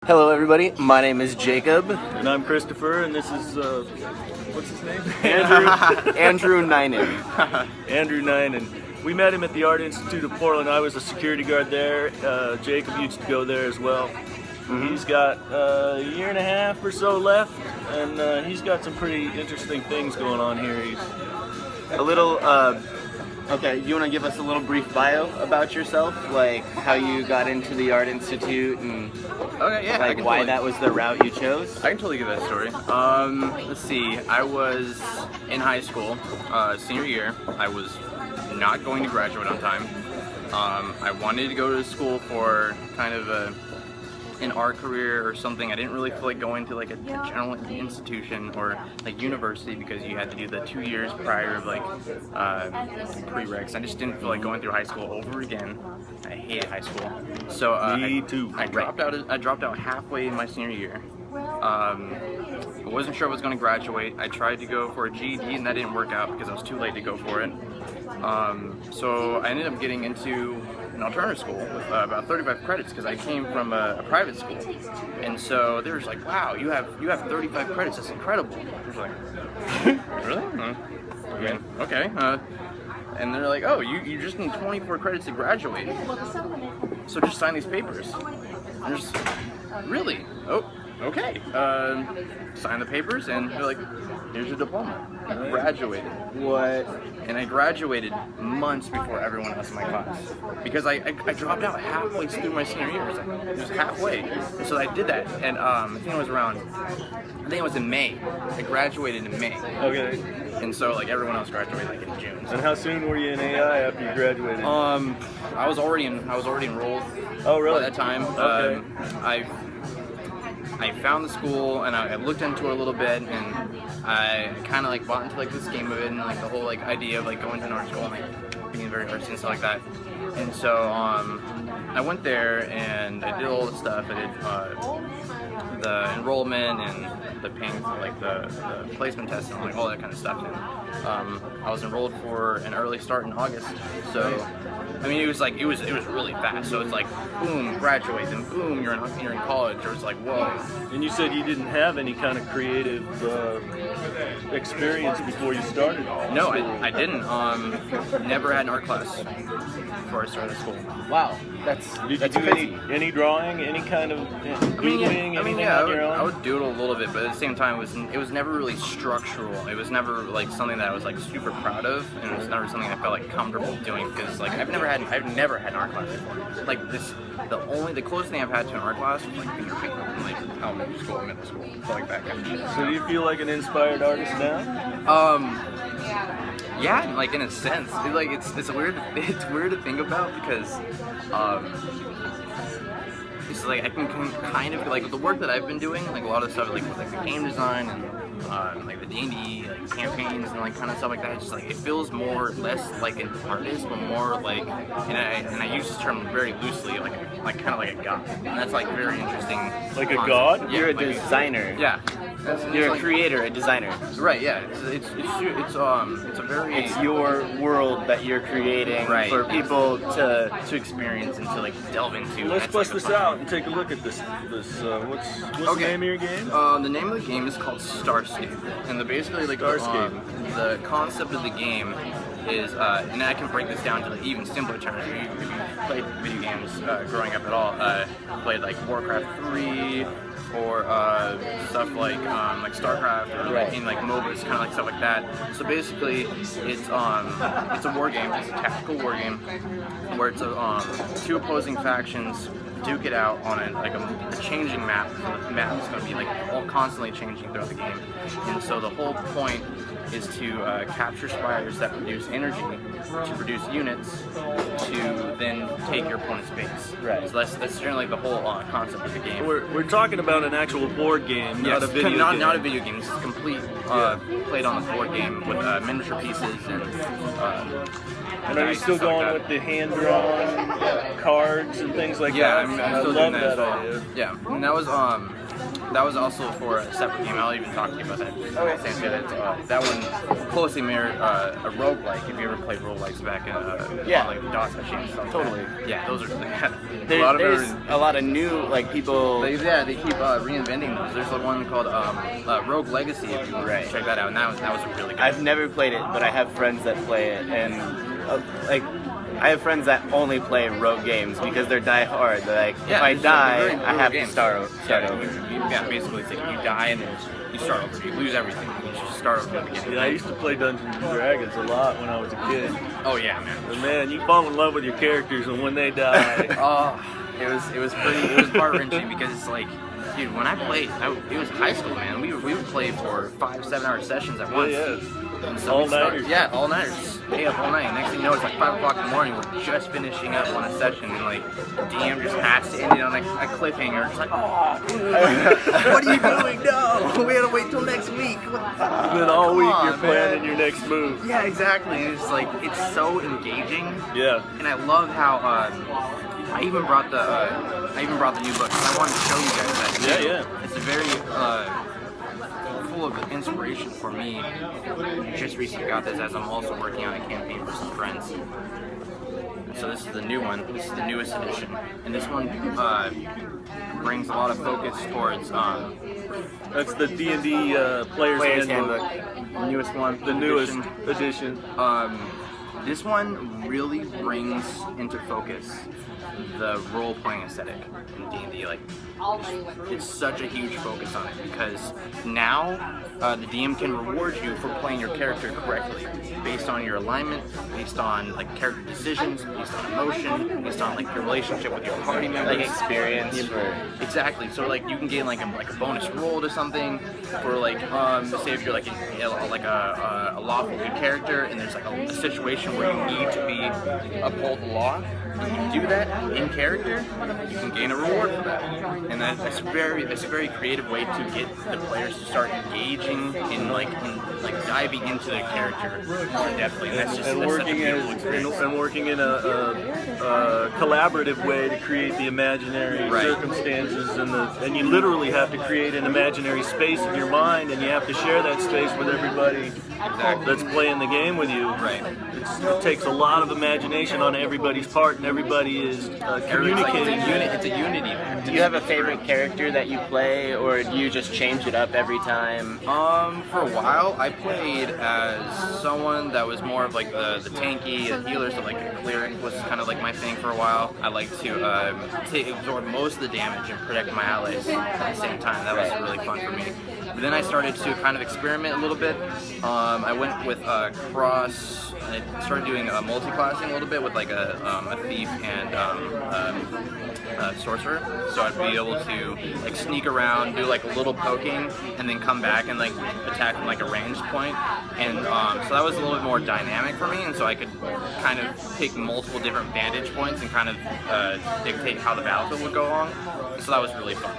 Hello everybody, my name is Jacob. And I'm Christopher, and this is, what's his name? Andrew Ninen. Andrew Ninen. We met him at the Art Institute of Portland. I was a security guard there. Jacob used to go there as well. He's got a year and a half or so left, and he's got some pretty interesting things going on here. He's A little, okay, you want to give us a little brief bio about yourself? Like how you got into the Art Institute and Okay, yeah. like why that was the route you chose? I can totally give that story. Let's see. I was in high school, senior year. I was not going to graduate on time. I wanted to go to school for kind of an art career or something. I didn't really feel like going to like a general institution or like university because you had to do the 2 years prior of like prereqs. I just didn't feel like going through high school over again. I hated high school. So Me too. I dropped out halfway in my senior year. I wasn't sure I was going to graduate. I tried to go for a GED and that didn't work out because I was too late to go for it. So I ended up getting into an alternative school with about 35 credits because I came from a private school, and so they were just like, "Wow, you have 35 credits. That's incredible." I was like, "Really? Okay." And they're like, "Oh, you just need 24 credits to graduate. So just sign these papers." And just really? Oh, okay. Sign the papers, and they're like, "Here's your diploma. You graduated." What? And I graduated months before everyone else in my class because I dropped out halfway through my senior year. It was halfway, and so I did that. And I think it was in May. I graduated in May. Okay. And so like everyone else graduated like in June. And how soon were you in AI after you graduated? I was already enrolled. Oh, really? By that time. Okay. I found the school and I looked into it a little bit and I kind of like bought into like the scheme of it and like the whole like idea of like going to an art school and like being very artsy and stuff like that. And so I went there and I did all the stuff. I did the enrollment and the paying for like the placement test and like all that kind of stuff. And I was enrolled for an early start in August. So I mean, it was really fast. So it's like, boom, graduate, then boom, you're in college. Or it's like, whoa. And you said you didn't have any kind of creative experience before you started? No, I didn't. Never had an art class before I started school. Wow, Did you do any drawing, any kind of doodling, anything on your own? I would doodle a little bit, but at the same time, it was never really structural. It was never like something that I was like super proud of, and it was never something I felt like comfortable doing because like I've never had an art class before. Like the closest thing I've had to an art class was like finger painting in like elementary school, middle school, so like that kind of shit. So do you feel like an inspired artist now? Yeah, like in a sense, it's weird to think about because it's like I can kind of like the work that I've been doing, like a lot of stuff like with like the game design and like the D&D like campaigns and like kind of stuff like that. It's just like it feels less like an artist, but more like and I use this term very loosely, like kind of like a god. And that's like very interesting. Like a concept. god? You're a designer. Yeah. You're like, a creator, a designer. Right, yeah. It's a very... It's your world that you're creating for people to experience and to like delve into. Let's bust this out and take a look at this. What's the name of your game? The name of the game is called Starscape, and basically like the concept of the game is, and I can break this down to like even simpler terms. If you played video games growing up at all, played like Warcraft 3. Or stuff like StarCraft or in like MOBAs, kind of like stuff like that. So basically, it's a war game. It's a tactical war game where it's two opposing factions duke it out on a changing map. So the map is going to be like all constantly changing throughout the game. And so the whole point is to capture spires that produce energy to produce units to then take your opponent's base. Right. So that's generally the whole concept of the game. We're talking about an actual board game, not a video game. Not a video game. It's complete played on the board game with miniature pieces and And are you still going with the hand-drawn cards and things like that? I'm still love doing that. idea. Yeah, and that was also for a separate game. I'll even talk to you about that. Okay. That one closely mirrored a roguelike. If you ever played roguelikes back in on like DOS machines. Totally. Yeah, those are There's a lot of new like people. They keep reinventing those. There's one called Rogue Legacy. If you check that out, and that was a really good. I've never played it, but I have friends that play it, and like I have friends that only play rogue games because they're die hard. They're like, if I die, I have to start over. Basically, it's like you die and then you start over. You lose everything. You just start over again. Yeah, I used to play Dungeons and Dragons a lot when I was a kid. Oh yeah, man. But man, you fall in love with your characters, and when they die, it was heart-wrenching because it's like, dude, when I played, it was high school, man. We would play for 5-7 hour sessions at once. So all nighters. Yeah, all nighters. Stay up all night. Next thing you know, it's like 5 o'clock in the morning. We're just finishing up on a session, and like the DM just has to end it on a cliffhanger. It's like, oh, what are you doing? No, we gotta wait till next week. And then all week you're planning your next move. Yeah, exactly. And it's like it's so engaging. Yeah. And I love how I even brought the new book because I wanted to show you guys that. Yeah. It's a very full of inspiration for me. Just recently got this as I'm also working on a campaign for some friends. So this is the new one. This is the newest edition, and this one brings a lot of focus towards. That's the D&D Player's Handbook. The newest one. The newest edition. This one really brings into focus the role-playing aesthetic in D&D. Like, it's such a huge focus on it because now the DM can reward you for playing your character correctly, based on your alignment, based on like character decisions, based on emotion, based on like your relationship with your party members, like experience. Exactly. So like you can gain like a bonus roll to something for like say if you're like a lawful good character and there's like a situation where you need to uphold the law. If you do that in character, you can gain a reward for that, and that's a very creative way to get the players to start engaging in like diving into the character more depthly. And that's working in a collaborative way to create the imaginary circumstances, and you literally have to create an imaginary space in your mind, and you have to share that space with everybody that's playing the game with you. Right. It takes a lot of imagination on everybody's part, and everybody is communicating. It's a unity. Do you have a favorite character that you play, or do you just change it up every time? For a while, I played as someone that was more of like the tanky, the healer, so like a cleric was kind of like my thing for a while. I like to absorb most of the damage and protect my allies at the same time. That was really fun for me. But then I started to kind of experiment a little bit. I went with cross. I started doing multi-classing a little bit with like a thief and sorcerer. So I'd be able to like sneak around, do like a little poking, and then come back and like attack from like a ranged point. And so that was a little bit more dynamic for me, and so I could kind of pick multiple different vantage points and kind of dictate how the battlefield would go along. So that was really fun.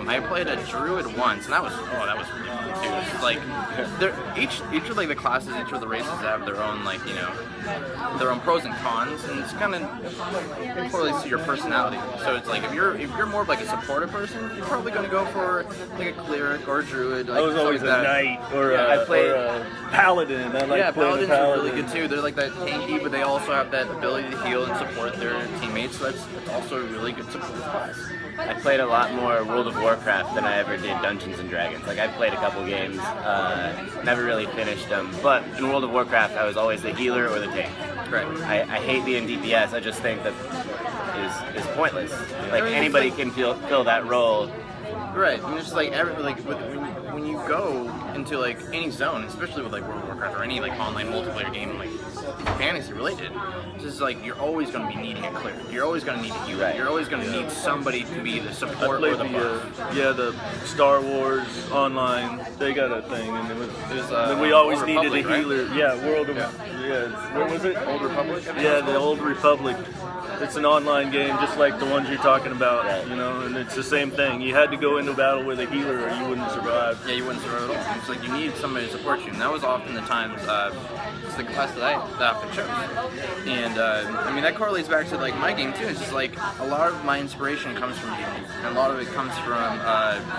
I played a druid once, and that was really fun too. It's like each of like the classes, each of the races have their own like their own pros and cons, and it's kind of correlates to your personality. So it's like if you're more of like a supportive person, you're probably going to go for like a cleric or a druid. Like, I was always a knight or a paladin. I like paladins are really good too. They're like that tanky, but they also have that ability to heal and support their teammates. So that's also a really good support class. I played a lot more World of Warcraft than I ever did Dungeons and Dragons. Like I played a couple games, never really finished them. But in World of Warcraft, I was always the healer or the tank. Right. I hate being DPS. I just think that is pointless. Like anybody can fill that role. Right. And it's just like when you go into like any zone, especially with like World of Warcraft or any like online multiplayer game, like fantasy related, it's just like you're always going to be needing a cleric. You're always going to need a healer. Right. You're always going to need somebody to be the support or the buff. The Star Wars online, they got a thing, and it was we always needed a healer. Right? Yeah, World of what was it? Old Republic. Yeah, the Old Republic. it's an online game, just like the ones you're talking about, you know, and it's the same thing. You had to go into battle with a healer or you wouldn't survive. Yeah, you wouldn't survive at all. It's like you need somebody to support you, and that was often the times, it's the class that I often chose. And, I mean, that correlates back to, like, my game, too. It's just, like, a lot of my inspiration comes from gaming, and a lot of it comes from,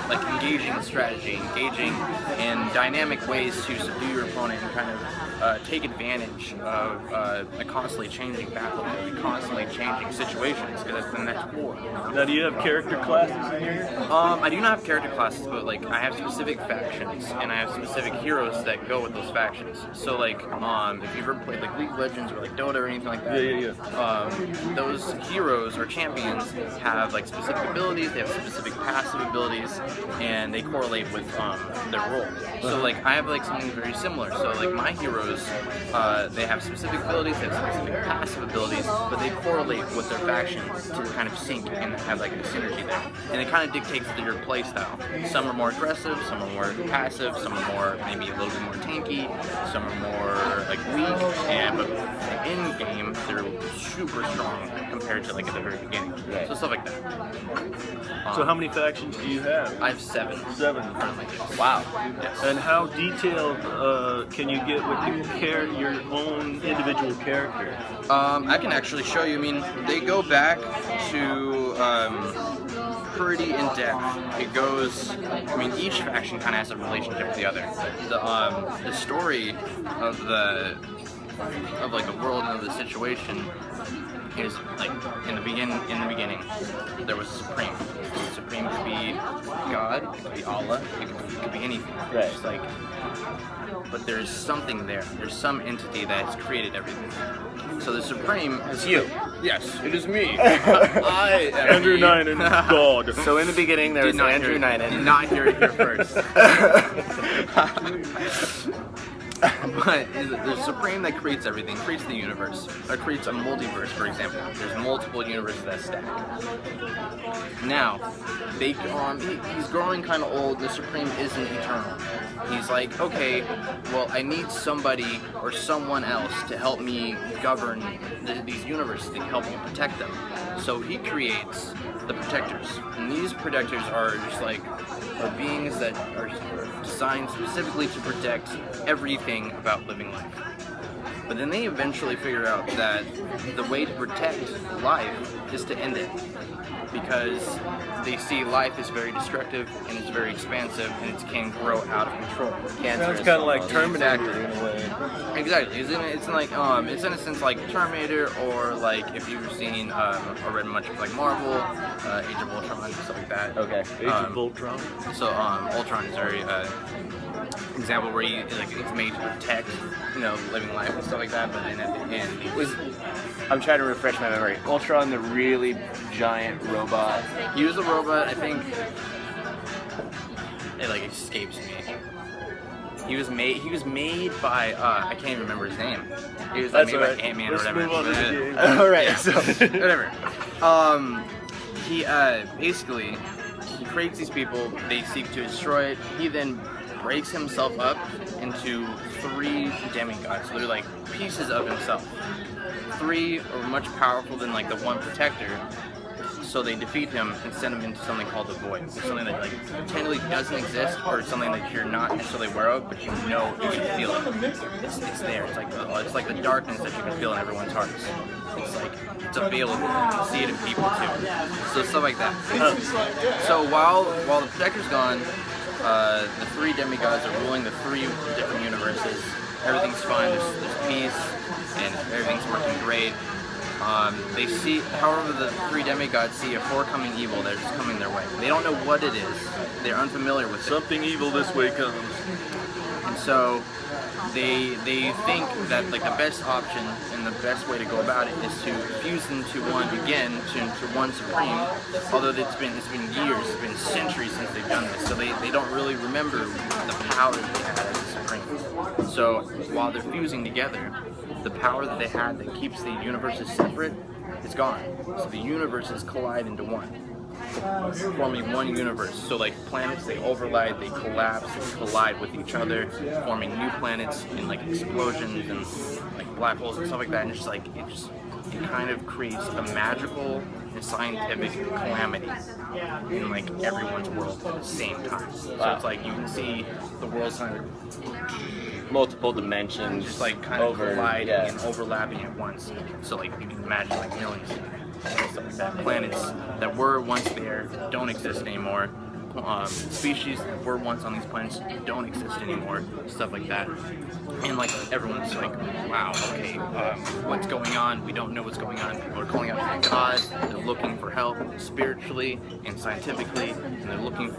like, engaging in strategy, engaging in dynamic ways to subdue your opponent and kind of take advantage of a constantly changing battlefield and constantly changing situations, because that's war. Now, do you have character classes in here? I do not have character classes, but like I have specific factions and I have specific heroes that go with those factions. So like, if you've ever played like League of Legends or like Dota or anything like that, those heroes or champions have like specific abilities. They have specific passive abilities, and they correlate with their role. So like I have like something very similar. So like my heroes, they have specific abilities, they have specific passive abilities, but they correlate with their faction to kind of sync and have like a synergy there. And it kind of dictates your play style. Some are more aggressive, some are more passive, some are more maybe a little bit more tanky, some are more like weak, but in game they're super strong compared to like at the very beginning. So stuff like that. So how many factions do you have? I have 7. 7 currently. Wow. Yes. And how detailed can you get with your own individual character? I can actually show you. I mean, they go back to pretty in depth. It goes. I mean, each faction kind of has a relationship with the other. The story of like the world and of the situation is like in the beginning there was Supreme. Supreme could be God, it could be Allah, it could be anything. Right. It's like, but there's something there. There's some entity that has created everything. So the Supreme is you. Yes, it is me. I am Andrew Ninen, God. So in the beginning there was Andrew Ninen. Did not hear it here first. But the Supreme that creates everything, creates the universe, or creates a multiverse, for example. There's multiple universes that stack. Now, he's growing kind of old. The Supreme isn't eternal. He's like, okay, well, I need somebody or someone else to help me govern these universes, to help me protect them. So he creates the Protectors, and these Protectors are just like beings that are designed specifically to protect everything about living life. But then they eventually figure out that the way to protect life is to end it, because they see life is very destructive and it's very expansive and it can grow out of control. Sounds kind of like Terminator in a way. Exactly. It's in a sense like Terminator, or like if you've seen or read much of like Marvel, Age of Ultron, stuff like that. Okay. Age of Ultron. So Ultron is very example where it's made to protect, living life and stuff like that. But then at the end, I'm trying to refresh my memory. Ultron, the really giant robot. He was a robot. I think it like escapes me. He was made by I can't even remember his name. He was like made by Ant-Man or whatever. All right. So whatever. He basically he creates these people. They seek to destroy it. He then breaks himself up into 3 demigods. So they're like pieces of himself. 3 are much powerful than like the one Protector. So they defeat him and send him into something called the Void. It's something that like technically doesn't exist, or something that you're not necessarily aware of, but you know, you can feel it. It's there. It's like the darkness that you can feel in everyone's hearts. It's like it's available. You can see it in people too. So stuff like that. So while the Protector's gone, the 3 demigods are ruling the 3 different universes. Everything's fine. There's peace, and everything's working great. They see, however, the 3 demigods see a forecoming evil that is coming their way. They don't know what it is. They're unfamiliar with it. Something evil this way comes. And so they think that like the best option and the best way to go about it is to fuse them to one again, to one Supreme. Although it's been years, it's been centuries since they've done this, so they don't really remember the power that they had as a Supreme. So while they're fusing together, the power that they had that keeps the universes separate is gone. So the universes collide into one, forming one universe. So like planets, they overlap, they collapse, they collide with each other, forming new planets in like explosions and like black holes and stuff like that. And it's just like it kind of creates a magical and scientific calamity in like everyone's world at the same time. So it's like you can see the world's kind of multiple dimensions, just like kind of colliding and overlapping at once. So like you can imagine like millions and stuff like that. Planets that were once there don't exist anymore. Species that were once on these planets don't exist anymore. Stuff like that. And like everyone's like, wow, okay, what's going on? We don't know what's going on. People are calling out to God. They're looking for help spiritually and scientifically, and they're looking for